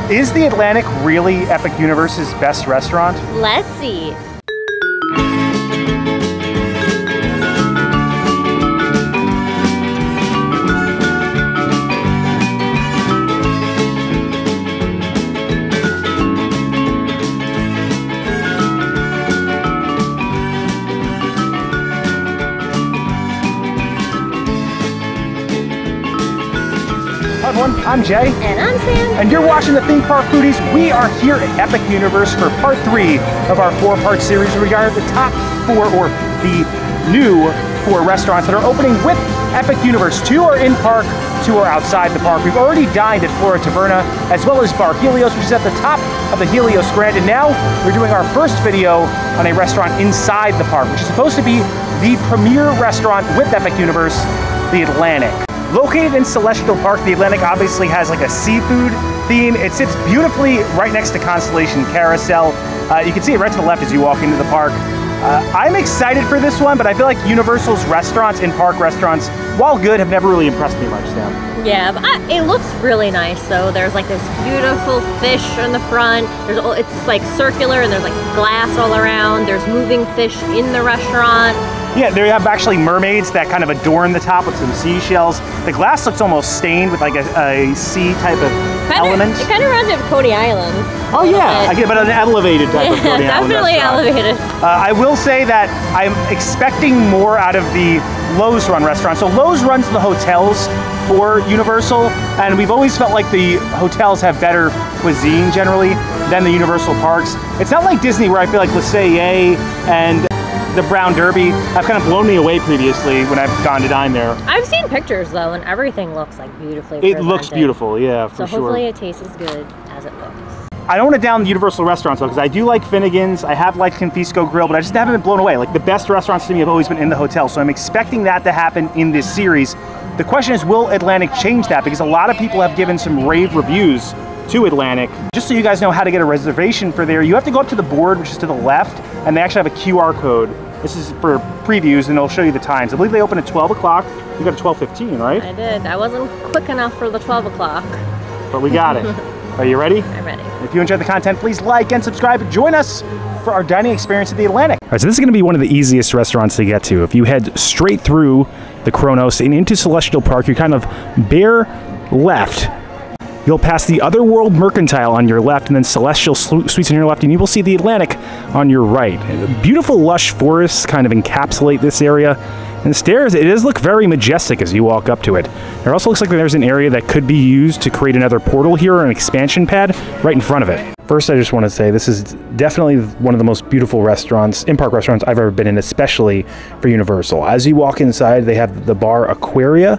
Is the Atlantic really Epic Universe's best restaurant? Let's see. Hi everyone, I'm Jay. And I'm Sam. And you're watching the Theme Park Foodies. We are here at Epic Universe for part 3 of our 4-part series regarding the top 4 or the new 4 restaurants that are opening with Epic Universe. 2 are in park, 2 are outside the park. We've already dined at Flora Taverna as well as Bar Helios, which is at the top of the Helios Grand. And now we're doing our first video on a restaurant inside the park, which is supposed to be the premier restaurant with Epic Universe, the Atlantic. Located in Celestial Park, the Atlantic obviously has like a seafood theme. It sits beautifully right next to Constellation Carousel. You can see it right to the left as you walk into the park. I'm excited for this one, but I feel like Universal's restaurants, in-park restaurants, while good, have never really impressed me much, Sam. Yeah, but it looks really nice though. There's like this beautiful fish in the front. It's like circular and there's like glass all around. There's moving fish in the restaurant. Yeah, they have actually mermaids that kind of adorn the top with some seashells. The glass looks almost stained with like a sea type of element. It kind of reminds me of Coney Island. Oh yeah, I get, but an elevated type of Coney Island definitely elevated. I will say that I'm expecting more out of the Loews run restaurant. So Loews runs the hotels for Universal, and we've always felt like the hotels have better cuisine generally than the Universal parks. It's not like Disney where I feel like Le Cellier and the Brown Derby have kind of blown me away previously when I've gone to dine there. I've seen pictures though, and everything looks like beautifully presented. It looks beautiful, yeah, for sure. So hopefully it tastes as good as it looks. I don't want to down the Universal restaurants though, because I do like Finnegan's, I have liked Confisco Grill, but I just haven't been blown away. Like the best restaurants to me have always been in the hotel, so I'm expecting that to happen in this series. The question is, will Atlantic change that? Because a lot of people have given some rave reviews to Atlantic. Just so you guys know how to get a reservation for there, you have to go up to the board, which is to the left, and they actually have a QR code. This is for previews, and they'll show you the times. I believe they open at 12 o'clock. You got a 12:15, right? I did. I wasn't quick enough for the 12 o'clock. But we got it. Are you ready? I'm ready. If you enjoyed the content, please like and subscribe. Join us for our dining experience at the Atlantic. All right, so this is going to be one of the easiest restaurants to get to. If you head straight through the Kronos and into Celestial Park, you're kind of bare left. You'll pass the Otherworld Mercantile on your left and then Celestial Suites on your left, and you will see the Atlantic on your right. Beautiful lush forests kind of encapsulate this area. And the stairs, it does look very majestic as you walk up to it. There also looks like there's an area that could be used to create another portal here or an expansion pad right in front of it. First, I just want to say this is definitely one of the most beautiful restaurants, in-park restaurants I've ever been in, especially for Universal. As you walk inside, they have the bar Aquaria,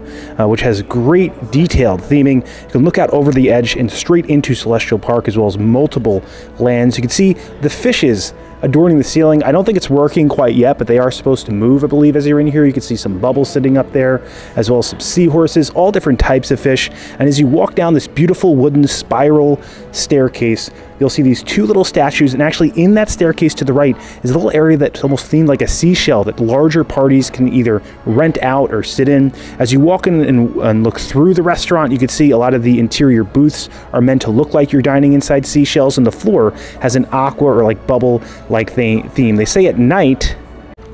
which has great detailed theming. You can look out over the edge and straight into Celestial Park, as well as multiple lands. You can see the fishes adorning the ceiling. I don't think it's working quite yet, but they are supposed to move, I believe, as you're in here. You can see some bubbles sitting up there, as well as some seahorses, all different types of fish. And as you walk down this beautiful wooden spiral staircase, you'll see these 2 little statues, and actually in that staircase to the right is a little area that's almost themed like a seashell that larger parties can either rent out or sit in. As you walk in and look through the restaurant, you can see a lot of the interior booths are meant to look like you're dining inside seashells, and the floor has an aqua or like bubble-like theme. They say at night,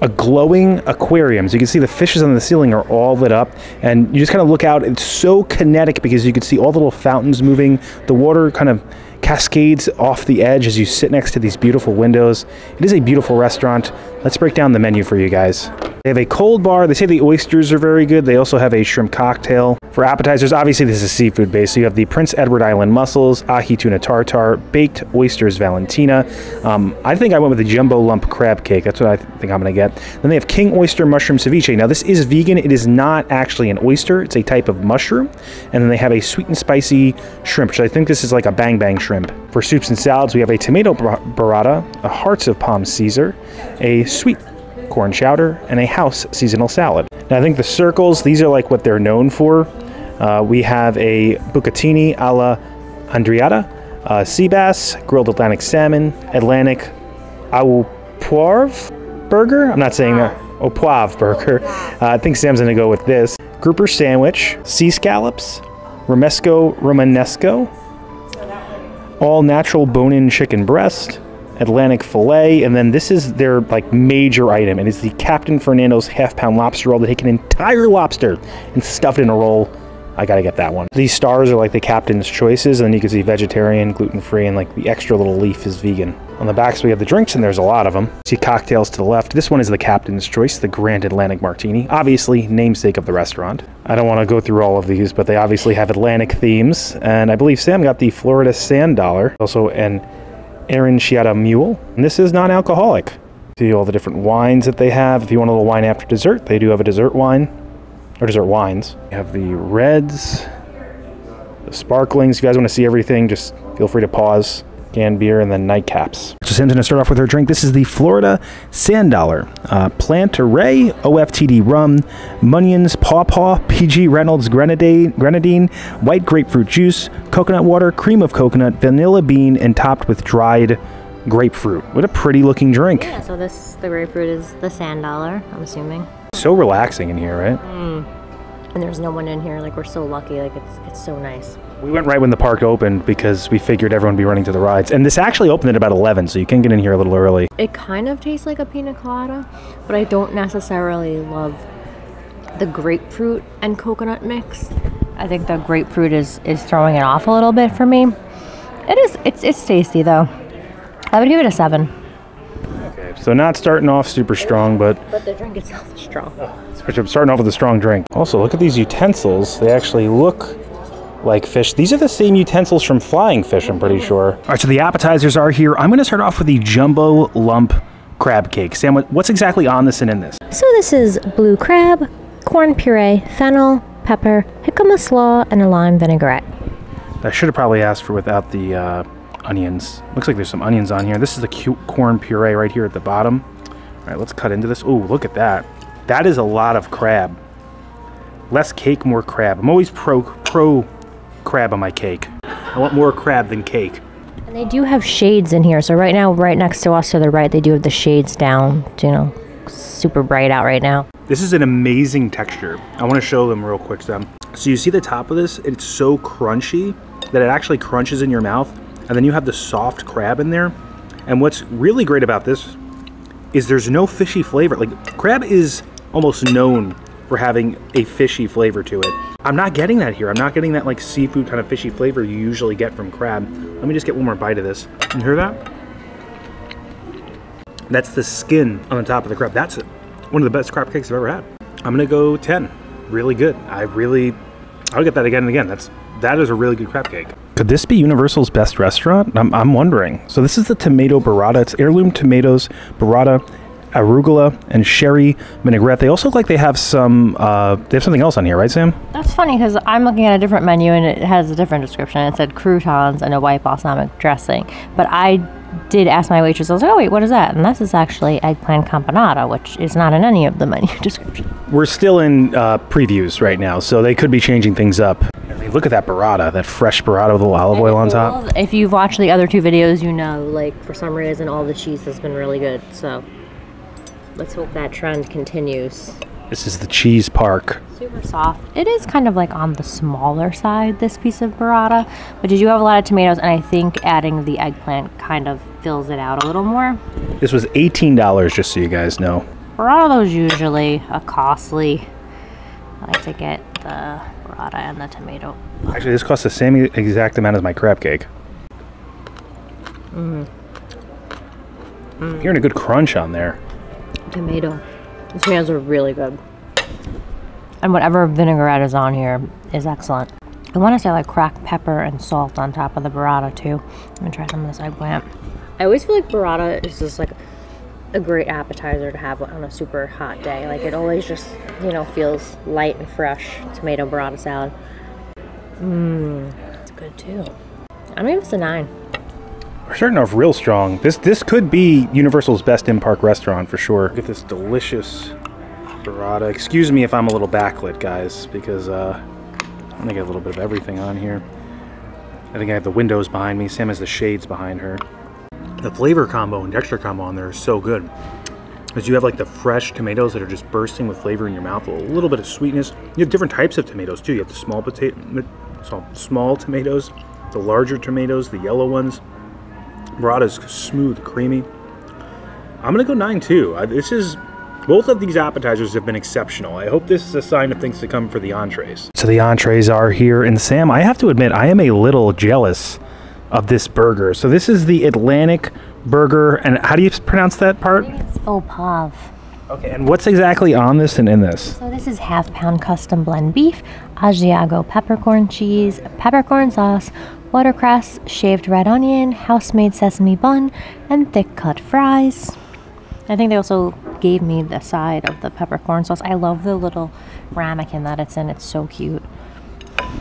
a glowing aquarium. So you can see the fishes on the ceiling are all lit up, and you just kind of look out. It's so kinetic because you can see all the little fountains moving. The water kind of cascades off the edge as you sit next to these beautiful windows. It is a beautiful restaurant. Let's break down the menu for you guys. They have a cold bar. They say the oysters are very good. They also have a shrimp cocktail. For appetizers, obviously this is seafood based, so you have the Prince Edward Island mussels, ahi tuna tartare, baked oysters Valentina. I think I went with the jumbo lump crab cake. That's what I think I'm going to get. Then they have king oyster mushroom ceviche. Now this is vegan. It is not actually an oyster. It's a type of mushroom. And then they have a sweet and spicy shrimp, which I think this is like a bang bang shrimp. For soups and salads, we have a tomato burrata, a hearts of palm Caesar, a sweet corn chowder, and a house seasonal salad. Now I think the circles, these are like what they're known for. We have a bucatini alla andriata, sea bass, grilled Atlantic salmon, Atlantic au poivre burger. I'm not saying that. Au poivre burger. I think Sam's gonna go with this. Grouper sandwich, sea scallops, romesco romanesco, all natural bone-in chicken breast, Atlantic fillet, and then this is their like major item, and it's the Captain Fernando's half-pound lobster roll. They take an entire lobster and stuff it in a roll. I gotta get that one. These stars are like the captain's choices, and then you can see vegetarian, gluten-free, and like the extra little leaf is vegan. On the back, so we have the drinks, and there's a lot of them. See cocktails to the left. This one is the captain's choice, the Grand Atlantic Martini. Obviously, namesake of the restaurant. I don't want to go through all of these, but they obviously have Atlantic themes. And I believe Sam got the Florida Sand Dollar. Also an Aranciata Mule. And this is non-alcoholic. See all the different wines that they have. If you want a little wine after dessert, they do have a dessert wine. Or dessert wines. You have the reds, the sparklings. If you guys want to see everything, just feel free to pause. Canned beer, and then nightcaps. So Sam's going to start off with her drink. This is the Florida Sand Dollar. Plant Array, OFTD rum, Munions, Pawpaw, PG Reynolds grenadine, white grapefruit juice, coconut water, cream of coconut, vanilla bean, and topped with dried grapefruit. What a pretty looking drink. Yeah, so the grapefruit is the Sand Dollar, I'm assuming. So relaxing in here, right? And there's no one in here. Like, we're so lucky. Like, it's so nice. We went right when the park opened because we figured everyone would be running to the rides. And this actually opened at about 11, so you can get in here a little early. It kind of tastes like a pina colada, but I don't necessarily love the grapefruit and coconut mix. I think the grapefruit is throwing it off a little bit for me. It's tasty, though. I would give it a 7. Okay, so not starting off super strong, but the drink itself is strong. I'm starting off with a strong drink. Also, look at these utensils. They actually look like fish. These are the same utensils from Flying Fish, I'm pretty sure. All right, so the appetizers are here. I'm gonna start off with the jumbo lump crab cake. Sam, what's exactly on this and in this? So this is blue crab, corn puree, fennel, pepper, jicama slaw, and a lime vinaigrette. I should have probably asked for without the onions. Looks like there's some onions on here. This is the cute corn puree right here at the bottom. All right, let's cut into this. Oh, look at that. That is a lot of crab. Less cake, more crab. I'm always pro crab on my cake. I want more crab than cake. And they do have shades in here. So right now, right next to us to the right, they do have the shades down. You know, super bright out right now. This is an amazing texture. I want to show them real quick, Sam. So you see the top of this? It's so crunchy that it actually crunches in your mouth. And then you have the soft crab in there. And what's really great about this is there's no fishy flavor. Like, crab is almost known for having a fishy flavor to it. I'm not getting that here. I'm not getting that like seafood kind of fishy flavor you usually get from crab. Let me just get one more bite of this. You hear that? That's the skin on the top of the crab. That's one of the best crab cakes I've ever had. I'm gonna go 10. Really good. I'll get that again and again. That is a really good crab cake. Could this be Universal's best restaurant? I'm wondering. So this is the tomato burrata. It's heirloom tomatoes, burrata, arugula, and sherry vinaigrette. They also look like they have some, they have something else on here, right, Sam? That's funny because I'm looking at a different menu and it has a different description. It said croutons and a white balsamic dressing. But I did ask my waitress, I was like, oh wait, what is that? And this is actually eggplant campanata, which is not in any of the menu description. We're still in previews right now, so they could be changing things up. I mean, look at that burrata, that fresh burrata with a little olive oil on top. If you've watched the other 2 videos, you know, like, for some reason, all the cheese has been really good, so let's hope that trend continues. This is the cheese park. Super soft. It is kind of like on the smaller side, this piece of burrata, but you do have a lot of tomatoes, and I think adding the eggplant kind of fills it out a little more. This was $18, just so you guys know. Burrata is usually a costly. I like to get the burrata and the tomato. Actually, this costs the same exact amount as my crab cake. Hearing a good crunch on there. Tomato. The tomatoes are really good. And whatever vinaigrette is on here is excellent. I want to say like cracked pepper and salt on top of the burrata too. I'm gonna try some of this eggplant. I always feel like burrata is just like a great appetizer to have on a super hot day. Like, it always just, you know, feels light and fresh. Tomato burrata salad. It's good too. I'm gonna give this a 9. We're starting off real strong. This could be Universal's best in-park restaurant for sure. Look at this delicious burrata. Excuse me if I'm a little backlit, guys, because I'm gonna get a little bit of everything on here. I think I have the windows behind me. Sam has the shades behind her. The flavor combo and texture combo on there is so good. Because you have like the fresh tomatoes that are just bursting with flavor in your mouth, a little bit of sweetness. You have different types of tomatoes too. You have the small tomatoes, the larger tomatoes, the yellow ones. Burrata's smooth, creamy. I'm gonna go 9 too. Both of these appetizers have been exceptional. I hope this is a sign of things to come for the entrees. So the entrees are here, and Sam, I have to admit, I am a little jealous of this burger. So this is the Atlantic burger, and how do you pronounce that part? It's opav. Okay, and what's exactly on this and in this? So this is half-pound custom blend beef, Asiago peppercorn cheese, peppercorn sauce, watercress, shaved red onion, house-made sesame bun, and thick-cut fries. I think they also gave me the side of the peppercorn sauce. I love the little ramekin that it's in. It's so cute.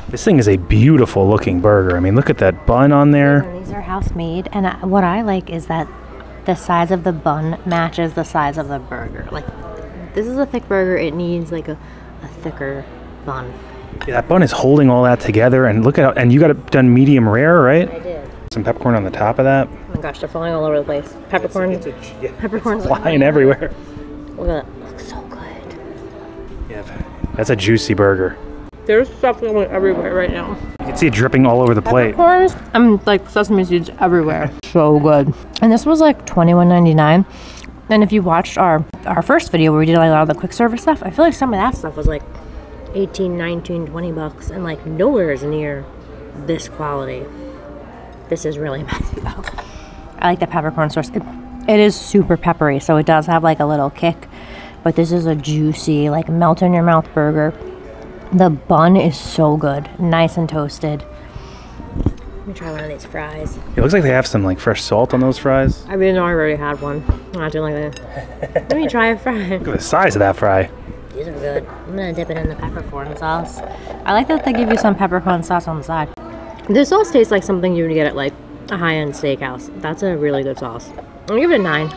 This thing is a beautiful looking burger. I mean, look at that bun on there. And these are house-made, and what I like is that the size of the bun matches the size of the burger. Like, this is a thick burger. It needs like a thicker bun. Yeah, that bun is holding all that together, and look at and you got it done medium rare, right? I did. Some peppercorn on the top of that. Oh my gosh, they're falling all over the place. Peppercorn. Peppercorn's flying everywhere. Look at that. Looks so good. Yeah, that's a juicy burger. There's stuff going everywhere right now. You can see it dripping all over the plate. Peppercorns and like sesame seeds everywhere. So good. And this was like $21.99. And if you watched our first video where we did like a lot of the quick service stuff, I feel like some of that stuff was like 18, 19, 20 bucks, and like nowhere is near this quality. This is really messy though. I like the peppercorn sauce. It is super peppery, so it does have like a little kick, but this is a juicy, like melt in your mouth burger. The bun is so good, nice and toasted. Let me try one of these fries. It looks like they have some like fresh salt on those fries. I mean, I already had one. I'm not doing like that. Let me try a fry. Look at the size of that fry. These are good. I'm gonna dip it in the peppercorn sauce. I like that they give you some peppercorn sauce on the side. This sauce tastes like something you would get at like a high-end steakhouse. That's a really good sauce. I'll give it a 9.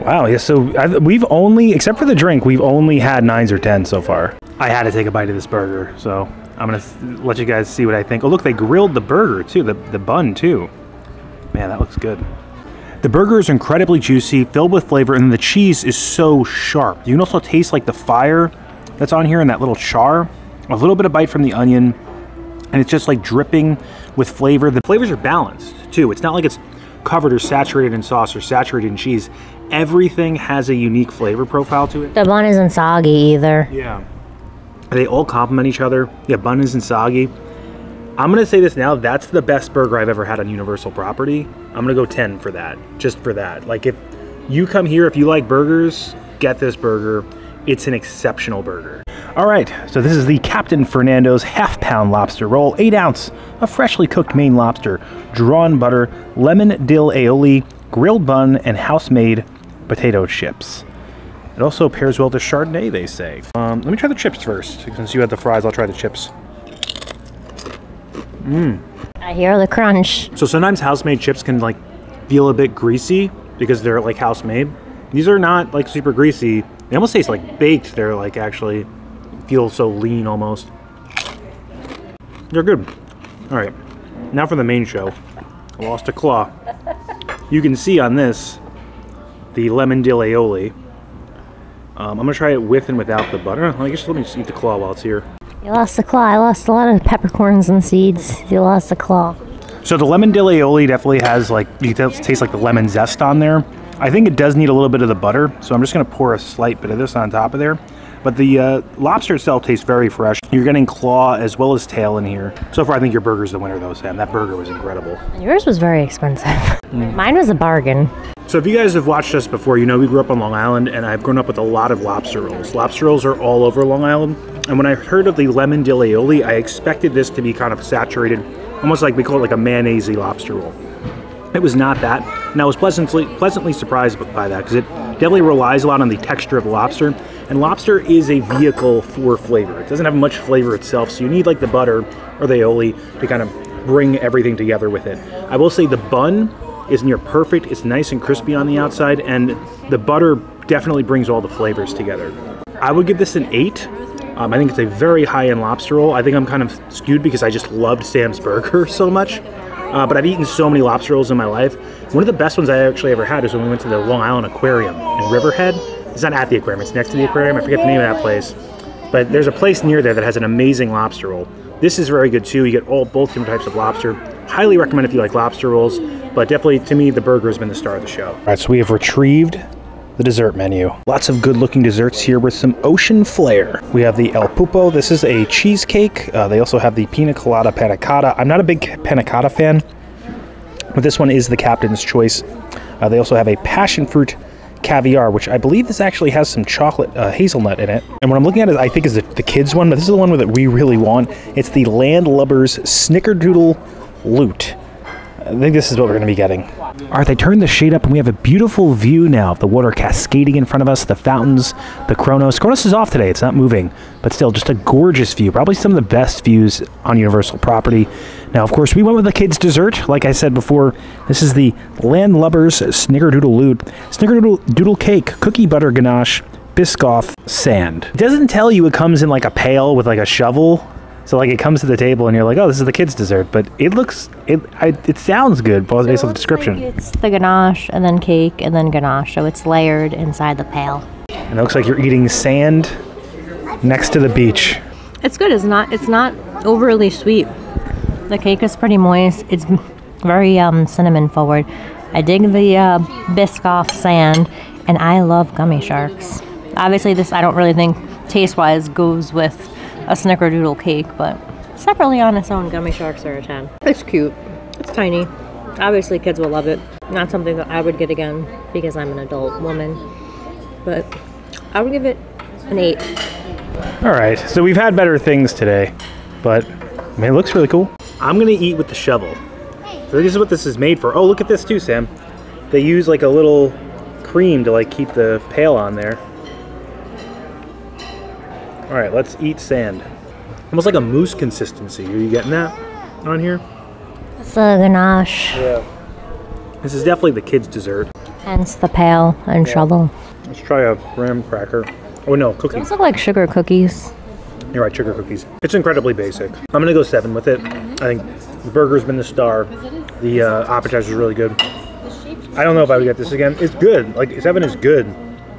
Wow, yeah, so we've only, except for the drink, we've only had 9s or 10s so far. I had to take a bite of this burger, so I'm gonna let you guys see what I think. Oh look, they grilled the burger too, the bun too. Man, that looks good. The burger is incredibly juicy, filled with flavor, and the cheese is so sharp. You can also taste like the fire that's on here and that little char. A little bit of bite from the onion, and it's just like dripping with flavor. The flavors are balanced too. It's not like it's covered or saturated in sauce or saturated in cheese. Everything has a unique flavor profile to it. The bun isn't soggy either. Yeah. They all complement each other. Yeah, bun isn't soggy. I'm gonna say this now, that's the best burger I've ever had on Universal property. I'm gonna go 10 for that, just for that. Like if you come here, if you like burgers, get this burger. It's an exceptional burger. All right, so this is the Captain Fernando's half-pound lobster roll, 8 ounce of freshly cooked Maine lobster, drawn butter, lemon dill aioli, grilled bun, and house-made potato chips. It also pairs well to Chardonnay, they say. Let me try the chips first. Since you had the fries, I'll try the chips. I hear the crunch. So sometimes house-made chips can like feel a bit greasy because they're like house-made. These are not like super greasy. They almost taste like baked. They're like actually feel so lean almost. They're good. All right, now for the main show. I lost a claw. You can see on this the lemon dill aioli. I'm gonna try it with and without the butter. I guess let me just eat the claw while it's here. You lost the claw. I lost a lot of peppercorns and seeds. You lost the claw. So the lemon dill aioli definitely has like, you can taste like the lemon zest on there. I think it does need a little bit of the butter, so I'm just gonna pour a slight bit of this on top of there. But the lobster itself tastes very fresh. You're getting claw as well as tail in here. So far, I think your burger's the winner though, Sam. That burger was incredible. Yours was very expensive. Mine was a bargain. So if you guys have watched us before, you know we grew up on Long Island, and I've grown up with a lot of lobster rolls. Lobster rolls are all over Long Island. And when I heard of the lemon dill aioli, I expected this to be kind of saturated, almost like we call it like a mayonnaise-y lobster roll. It was not that, and I was pleasantly surprised by that because it definitely relies a lot on the texture of lobster, and lobster is a vehicle for flavor. It doesn't have much flavor itself, so you need like the butter or the aioli to kind of bring everything together with it. I will say the bun is near perfect. It's nice and crispy on the outside, and the butter definitely brings all the flavors together. I would give this an 8. I think it's a very high-end lobster roll. I think I'm kind of skewed because I just loved Sam's burger so much. But I've eaten so many lobster rolls in my life. One of the best ones I actually ever had is when we went to the Long Island Aquarium in Riverhead. It's not at the aquarium, it's next to the aquarium. I forget the name of that place. But there's a place near there that has an amazing lobster roll. This is very good too. You get both different types of lobster. Highly recommend if you like lobster rolls, but definitely to me, the burger has been the star of the show. All right, so we have retrieved the dessert menu. Lots of good looking desserts here with some ocean flair. We have the El Pupo. This is a cheesecake. They also have the pina colada panna cotta. I'm not a big panna cotta fan, but this one is the captain's choice. They also have a passion fruit caviar, which I believe this actually has some chocolate hazelnut in it. And what I'm looking at is, I think, is the kids one, but this is the one that we really want. It's the Landlubbers Snickerdoodle Loot. I think this is what we're going to be getting. All right, they turned the shade up and we have a beautiful view now of the water cascading in front of us, the fountains, the Kronos. Kronos is off today, it's not moving, but still just a gorgeous view. Probably some of the best views on Universal property. Now, of course, we went with the kids' dessert. Like I said before, this is the Landlubbers Snickerdoodle Loot. Snickerdoodle cake, cookie butter ganache, Biscoff sand. It doesn't tell you it comes in like a pail with like a shovel. So like it comes to the table and you're like, oh, this is the kids' dessert, but it sounds good based on the description. Like it's the ganache and then cake and then ganache, so it's layered inside the pail. And it looks like you're eating sand next to the beach. It's good. It's not overly sweet. The cake is pretty moist. It's very cinnamon forward. I dig the Biscoff sand, and I love gummy sharks. Obviously, this I don't really think taste-wise goes with a snickerdoodle cake, but separately on its own, gummy sharks are a 10. It's cute. It's tiny. Obviously, kids will love it. Not something that I would get again because I'm an adult woman, but I would give it an 8. All right, so we've had better things today, but I mean, it looks really cool. I'm gonna eat with the shovel. So this is what this is made for. Oh, look at this too, Sam. They use like a little cream to like keep the pail on there. All right, let's eat sand. Almost like a mousse consistency. Are you getting that on here? It's the ganache. Yeah. This is definitely the kids' dessert. Hence the pail and shovel. Let's try a graham cracker. Oh no, cookies. Those look like sugar cookies. You're right, sugar cookies. It's incredibly basic. I'm gonna go 7 with it. I think the burger's been the star. The appetizer's really good. I don't know if I would get this again. It's good. Like 7 is good.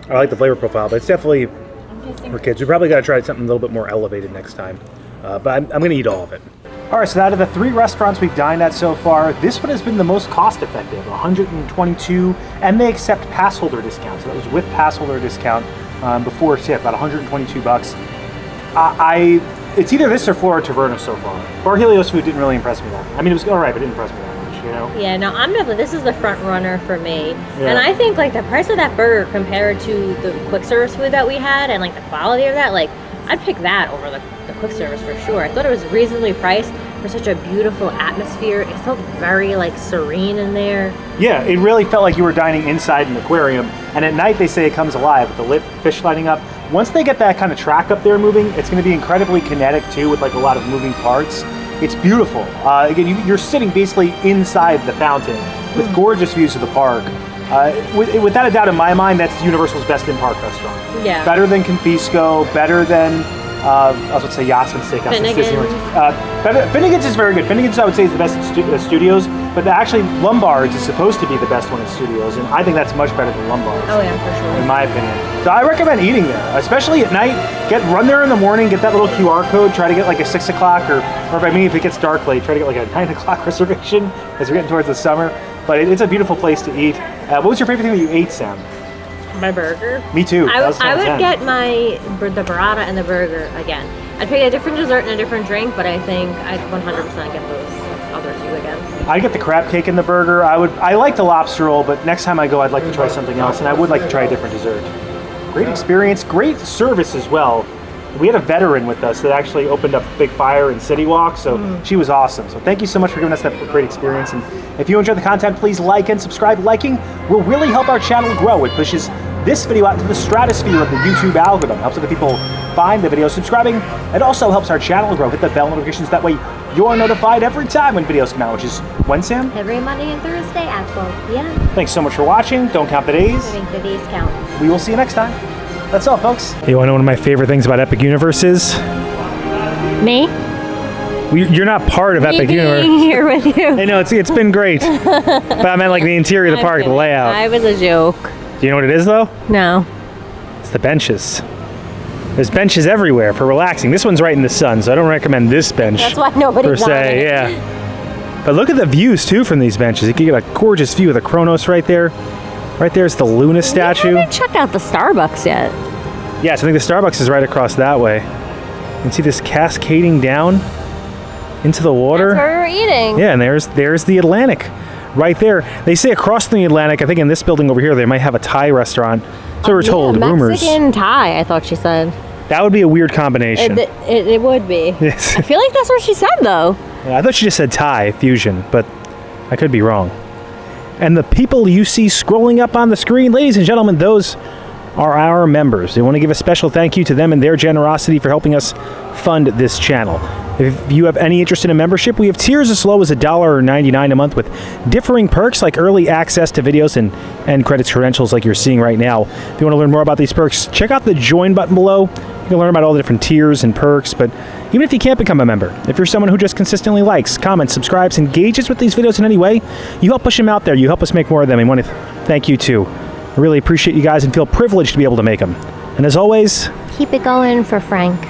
I like the flavor profile, but it's definitely for kids. We probably got to try something a little bit more elevated next time. But I'm going to eat all of it. All right, so out of the 3 restaurants we've dined at so far, this one has been the most cost-effective, $122, and they accept pass holder discounts. So that was with pass holder discount before tip, about $122. It's either this or Flora Taverna so far. Bar Helios food didn't really impress me that much. I mean, it was all right, but it didn't impress me that much, you know? Yeah, no, I'm definitely, this is the front runner for me. Yeah. And I think like the price of that burger compared to the quick service food that we had and like the quality of that, like I'd pick that over the quick service for sure. I thought it was reasonably priced for such a beautiful atmosphere. It felt very like serene in there. Yeah, it really felt like you were dining inside an aquarium. And at night they say it comes alive with the lit fish lighting up. Once they get that kind of track up there moving, it's going to be incredibly kinetic too, with like a lot of moving parts. It's beautiful. Again, you're sitting basically inside the fountain with gorgeous views of the park. Without a doubt, in my mind, that's Universal's best in-park restaurant. Yeah. Better than Confisco, better than I was going to say Yachtsman Steakhouse. Finnegan's is very good. Finnegan's, I would say, is the best at studios, but actually Lombard's is supposed to be the best one at studios, and I think that's much better than Lombard's. Oh yeah, for sure. In my opinion. So I recommend eating there, especially at night. Run there in the morning, get that little QR code, try to get like a 6 o'clock, or if it gets dark late, try to get like a 9 o'clock reservation as we're getting towards the summer. But it's a beautiful place to eat. What was your favorite thing that you ate, Sam? My burger. Me too. I would get the burrata and the burger again. I'd pick a different dessert and a different drink, but I think I'd 100% get those other 2 again. I'd get the crab cake and the burger. I like the lobster roll, but next time I go, I'd like to try something else, and I would like to try a different dessert. Great experience, great service as well. We had a veteran with us that actually opened up a big fire in City Walk, so she was awesome. So thank you so much for giving us that great experience. And if you enjoyed the content, please like and subscribe. Liking will really help our channel grow. It pushes this video out to the stratosphere of the YouTube algorithm. Helps other people find the video. Subscribing, it also helps our channel grow. Hit the bell notifications. That way you're notified every time when videos come out, which is when, Sam? Every Monday and Thursday at 12 p.m. Thanks so much for watching. Don't count the days. I think the days count. We will see you next time. That's all, folks. You want to know one of my favorite things about Epic Universe is? Me? You're not part of Epic Universe. Being here with you. I know, it's been great. But I meant like the interior of the park, the layout. I was a joke. Do you know what it is, though? No. It's the benches. There's benches everywhere for relaxing. This one's right in the sun, so I don't recommend this bench. That's why nobody's per on se, it. yeah. But look at the views too from these benches. You can get a gorgeous view of the Kronos right there. Right there's the Luna statue. I haven't checked out the Starbucks yet. Yes, I think the Starbucks is right across that way. You can see this cascading down into the water. That's where we're eating. Yeah, and there's the Atlantic right there. They say across the Atlantic, I think in this building over here, they might have a Thai restaurant. So we're told, rumors. Mexican Thai, I thought she said. That would be a weird combination. It would be. Yes. I feel like that's what she said, though. Yeah, I thought she just said Thai fusion, but I could be wrong. And the people you see scrolling up on the screen, ladies and gentlemen, those are our members. We want to give a special thank you to them and their generosity for helping us fund this channel. If you have any interest in a membership, we have tiers as low as $1.99 a month with differing perks like early access to videos and credits credentials like you're seeing right now. If you want to learn more about these perks, check out the join button below. You can learn about all the different tiers and perks, but even if you can't become a member, if you're someone who just consistently likes, comments, subscribes, engages with these videos in any way, you help push them out there. You help us make more of them. I want to thank you too. I really appreciate you guys and feel privileged to be able to make them. And as always, keep it going for Frank.